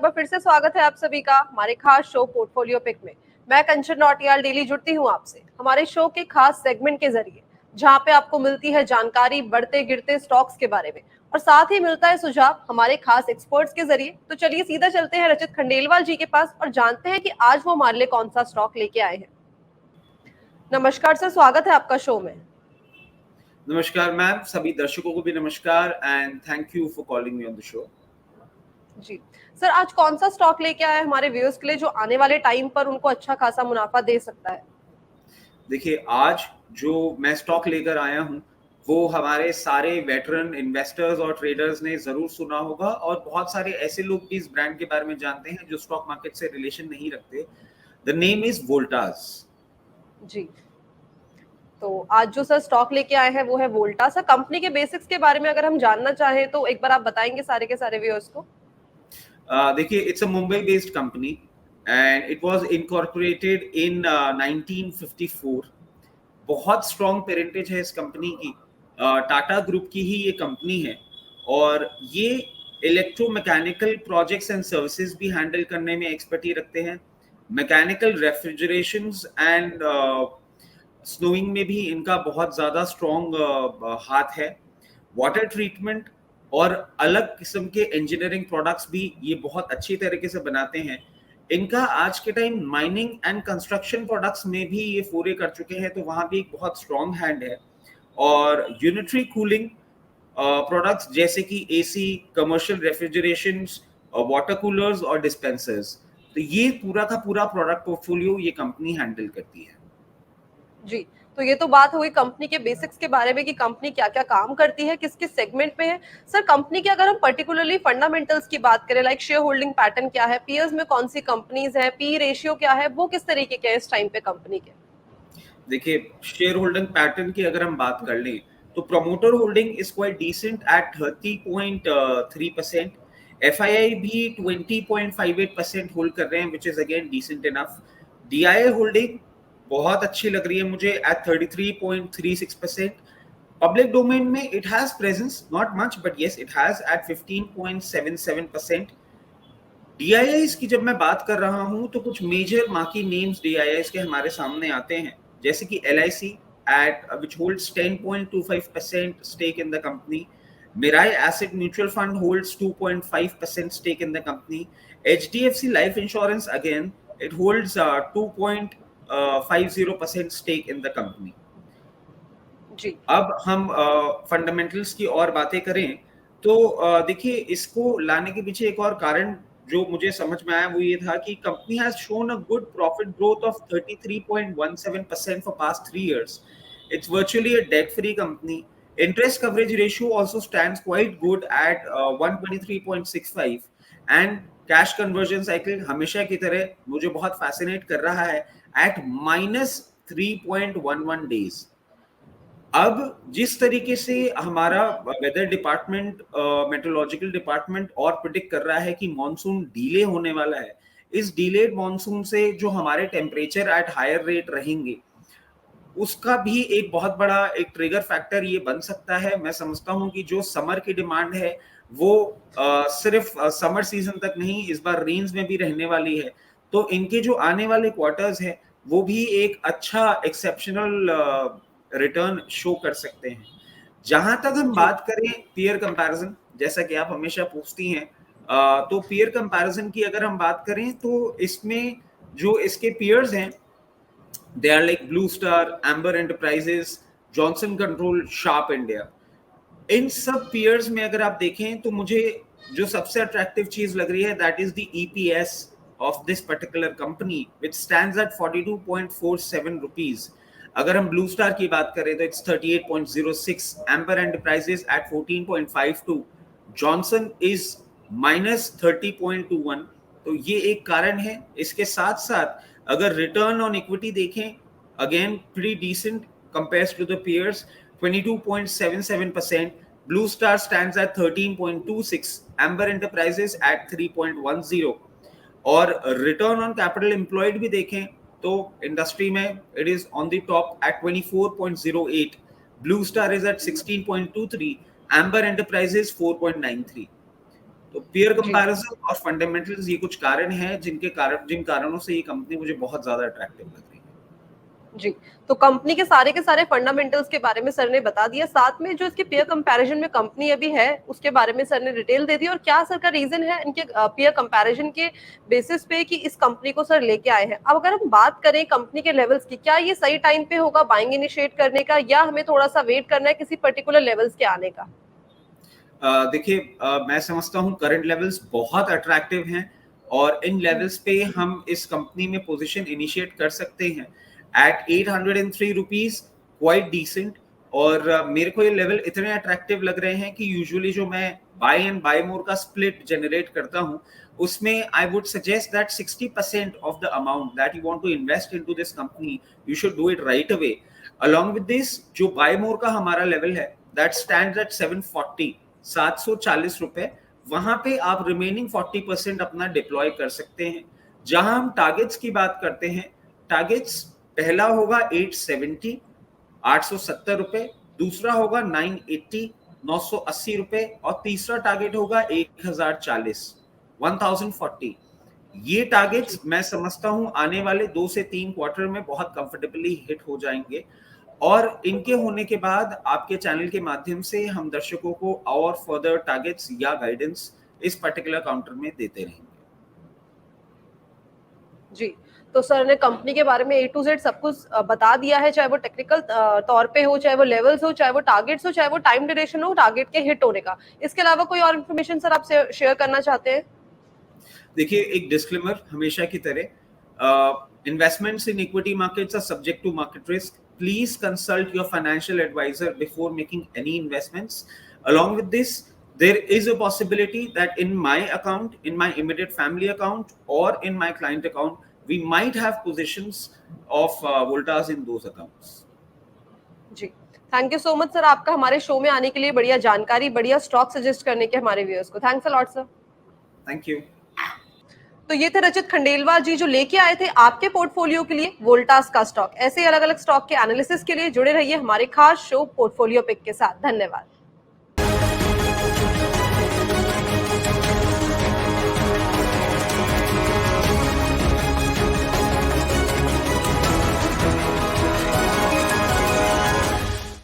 एक बार फिर से स्वागत है आप सभी का हमारे खास शो पोर्टफोलियो पिक में। मैं कंचन नौटियाल डेली जुड़ती हूँ आपसे हमारे शो के खास सेगमेंट के जरिए, जहाँ पे आपको मिलती है जानकारी बढ़ते गिरते स्टॉक्स के बारे में और साथ ही मिलता है सुझाव हमारे खास एक्सपर्ट्स के जरिए। तो चलिए सीधा चलते हैं रचित खंडेलवाल जी के पास और जानते हैं कि आज वो हमारे लिए कौन सा स्टॉक लेके आए हैं। नमस्कार सर, स्वागत है आपका शो में। नमस्कार मैम, सभी दर्शकों को भी नमस्कार and thank you for calling me on the show. जी सर, आज कौन सा स्टॉक लेके आए हैं हमारे व्यूअर्स के लिए जो आने वाले टाइम पर उनको अच्छा खासा मुनाफा दे सकता है? देखिए, आज जो मैं स्टॉक लेकर आया हूँ वो हमारे सारे वेटरन इन्वेस्टर्स और ट्रेडर्स ने जरूर सुना होगा और बहुत सारे ऐसे लोग भी इस ब्रांड के बारे में जानते हैं जो स्टॉक मार्केट से रिलेशन नहीं रखते। The name is Voltas. जी, तो आज जो सर स्टॉक लेके आए हैं वो है वोल्टा। सर, कंपनी के बेसिक्स के बारे में अगर हम जानना चाहें तो एक बार आप बताएंगे सारे के सारे व्यूअर्स को? देखिए, it's a Mumbai based company and it was incorporated in 1954। बहुत स्ट्रॉन्ग पेरेंटेज है इस कंपनी की। टाटा ग्रुप की ही ये कंपनी है और ये इलेक्ट्रोमैकेनिकल प्रोजेक्ट्स एंड सर्विसेज भी हैंडल करने में एक्सपर्टी रखते हैं। मैकेनिकल रेफ्रिजरेशंस एंड स्नोइंग में भी इनका बहुत ज़्यादा स्ट्रॉन्ग हाथ है। वाटर ट्रीटमेंट और अलग किस्म के इंजीनियरिंग प्रोडक्ट्स भी ये बहुत अच्छी तरीके से बनाते हैं। इनका आज के time mining and construction products में भी ये फोरे कर चुके हैं, तो वहाँ भी एक बहुत स्ट्रॉन्ग हैंड है। और यूनिटरी कूलिंग प्रोडक्ट्स जैसे कि AC, commercial refrigeration, water coolers और डिस्पेंसर्स, तो ये पूरा का पूरा प्रोडक्ट पोर्टफोलियो ये कंपनी हैंडल करती है। जी, तो ये तो बात हुई कंपनी के बेसिक्स के बारे में कि कंपनी क्या-क्या काम करती है, किस-किस सेगमेंट में है। सर, कंपनी के अगर हम पर्टिकुलरली फंडामेंटल्स की बात करें, लाइक शेयर होल्डिंग पैटर्न क्या है, पीयर्स में कौन सी कंपनीज हैं, पी रेशियो क्या है, वो किस तरीके के हैं इस टाइम पे कंपनी के? देखिए, शेयर होल्डिंग पैटर्न की अगर हम बात कर लें तो promoter holding is quite decent at 30.3%। FII भी 20.58% होल्ड कर रहे हैं, which is again decent enough. DII holding बहुत अच्छी लग रही है मुझे एट 33.36%। पब्लिक डोमेन में it has presence, not much but yes it has at 15.77%। DIIs की जब मैं बात कर रहा हूं तो कुछ मेजर मार्की नेम्स डीआईआईस के हमारे सामने आते हैं, जैसे कि LIC at which holds 10.25% stake in the company. Mirai Asset Mutual Fund holds 2.5% stake in the company. HDFC Life Insurance again, it holds 2.50% stake in the company. जी, अब हम फंडामेंटल्स की और बातें करें तो देखिए, इसको लाने के पीछे एक और कारण जो मुझे समझ में आया वो ये था कि company has shown a good profit growth of 33.17% for past 3 years. It's virtually a debt-free company. Interest coverage ratio also stands quite good at 123.65 and cash conversion cycle हमेशा की तरह मुझे बहुत फैसिनेट कर रहा है at -3.11 days. अब जिस तरीके से हमारा वेदर डिपार्टमेंट, मेट्रोलॉजिकल डिपार्टमेंट और प्रिडिक्ट कर रहा है कि मॉनसून डिले होने वाला है, इस डिलेड मॉनसून से जो हमारे टेम्परेचर एट हायर रेट रहेंगे उसका भी एक बहुत बड़ा एक ट्रिगर फैक्टर ये बन सकता है। मैं समझता हूँ कि जो समर की डिमांड है वो सिर्फ समर सीजन तक नहीं, इस बार रेंज में भी रहने वाली है, तो इनके जो आने वाले क्वार्टर्स हैं वो भी एक अच्छा एक्सेप्शनल रिटर्न शो कर सकते हैं। जहां तक हम जी, बात करें पीयर कंपैरिजन, जैसा कि आप हमेशा पूछती हैं, तो पीयर कंपैरिजन की अगर हम बात करें तो इसमें जो इसके पीयर्स हैं, they are like Blue Star, Amber Enterprises, Johnson Control, Sharp India. इन सब peers में अगर आप देखें तो मुझे जो सबसे अट्रैक्टिव चीज लग रही है that is the EPS of this particular company which stands at 42.47 rupees. अगर हम ब्लू स्टार की बात करें तो it's 38.06, amber enterprises at 14.52, Johnson is -30.21। तो ये एक कारण है। इसके साथ साथ अगर रिटर्न ऑन इक्विटी देखें, again pretty decent compares to the peers, 22.77%. Blue Star stands at 13.26, Amber Enterprises at 3.10, और रिटर्न ऑन कैपिटल एम्प्लॉयड भी देखें तो इंडस्ट्री में it is on the top at 24.08, Blue Star is at 16.23, Amber Enterprises 4.93। तो peer जी comparison और fundamentals ये कुछ कारण हैं जिन कारणों से ये कंपनी मुझे बहुत ज्यादा अट्रैक्टिव लग रही है। जी, तो कंपनी के सारे फंडामेंटल्स के बारे में सर ने बता दिया, साथ में जो इसके पीयर कंपैरिजन में कंपनी अभी है, उसके बारे में सर ने डिटेल दे दी और क्या सर का रीजन है इनके पीयर कंपैरिजन के बेसिस पे कि इस कंपनी को सर लेके आए हैं। अब अगर हम बात करें कंपनी के लेवल्स की, क्या ये सही टाइम पे होगा बाइंग इनिशिएट करने का या हमें थोड़ा-सा वेट करना है किसी पर्टिकुलर लेवल्स के आने का? देखिए, मैं समझता हूँ करंट लेवल्स बहुत अट्रैक्टिव हैं और इन लेवल्स पे हम इस कंपनी में पोजीशन इनिशिएट कर सकते हैं एट 803 रुपीज, क्वाइट डिसेंट। और मेरे को ये लेवल इतने अट्रैक्टिव लग रहे हैं कि यूजुअली जो मैं बाय एंड बाय मोर का स्प्लिट जनरेट करता हूँ उसमें I would suggest that 60% of the amount that you want to invest into this company you should do it right away. Along with this, जो buy more का हमारा level है that stands eight 740, 740 रुपए, वहां पे आप रिमेनिंग 40% अपना deploy कर सकते हैं। जहां हम टारगेट्स की बात करते हैं, टारगेट्स पहला होगा 870, 870 रुपए, दूसरा होगा 980, 980 रुपए और तीसरा टारगेट होगा 1040, 1040। ये टारगेट्स मैं समझता हूं आने वाले 2 से 3 क्वार्टर में बहुत कंफर्टेबली हिट हो जाएंगे और इनके होने के बाद आपके चैनल के माध्यम से हम दर्शकों को और फर्दर टारगेट्स या गाइडेंस इस पर्टिकुलर काउंटर में देते रहेंगे। जी, तो सर ने कंपनी के बारे में ए टू जेड सब कुछ बता दिया है, चाहे वो टेक्निकल तौर पे हो, चाहे वो लेवल्स हो, चाहे वो टारगेट्स हो, चाहे वो टाइम ड्यूरेशन हो टारगेट के हिट होने का। इसके अलावा कोई और इन्फॉर्मेशन सर आप शेयर करना चाहते हैं? देखिए, एक डिस्क्लेमर हमेशा की तरह, investments in equity markets are subject to market risk. Please consult your financial advisor before making any investments. Along with this, there is a possibility that in my account, in my immediate family account or in my client account, we might have positions of Voltas in those accounts. जी, thank you so much sir आपका हमारे show में आने के लिए, बढ़िया जानकारी, बढ़िया स्टॉक सजेस्ट करने के हमारे व्यूअर्स को। Thanks a lot sir. Thank you. तो ये थे रचित खंडेलवाल जी जो लेके आए थे आपके पोर्टफोलियो के लिए वोल्टास का स्टॉक। ऐसे अलग अलग स्टॉक के एनालिसिस के लिए जुड़े रहिए हमारे खास शो पोर्टफोलियो पिक के साथ। धन्यवाद।